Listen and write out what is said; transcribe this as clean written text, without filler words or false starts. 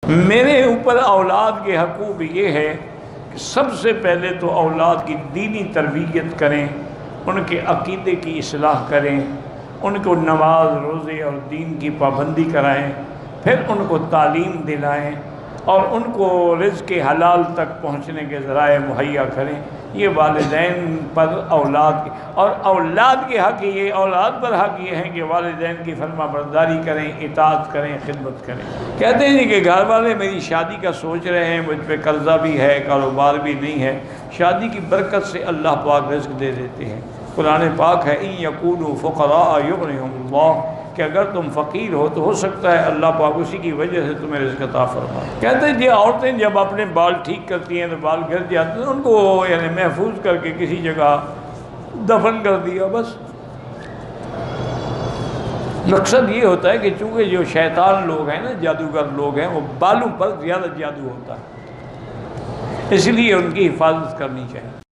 میرے اوپر اولاد کے حقوق یہ ہے کہ سب سے پہلے تو اولاد کی دینی تربیت کریں، ان کے عقیدے کی اصلاح کریں، ان کو نماز روزے اور دین کی پابندی کرائیں، پھر ان کو تعلیم دلائیں اور ان کو رزق حلال تک پہنچنے کے ذرائع مہیا کریں۔ یہ والدین پر اولاد کی، اور اولاد کے حق یہ، اولاد پر حق یہ ہے کہ والدین کی فرما برداری کریں، اطاعت کریں، خدمت کریں۔ کہتے ہیں کہ گھر والے میری شادی کا سوچ رہے ہیں، مجھ پہ قرضہ بھی ہے، کاروبار بھی نہیں ہے۔ شادی کی برکت سے اللہ پاک رزق دے دیتے ہیں۔ قرآن پاک ہے ان یکونوا فقراء یغنہم اللہ، کہ اگر تم فقیر ہو تو ہو سکتا ہے اللہ پاک اسی کی وجہ سے تمہیں رزق عطا فرمائے۔ کہتے ہیں یہ عورتیں جب اپنے بال ٹھیک کرتی ہیں تو بال گر جاتے ہیں، ان کو یعنی محفوظ کر کے کسی جگہ دفن کر دیا بس۔ مقصد یہ ہوتا ہے کہ چونکہ جو شیطان لوگ ہیں نا، جادوگر لوگ ہیں، وہ بالوں پر زیادہ جادو ہوتا ہے، اس لیے ان کی حفاظت کرنی چاہیے۔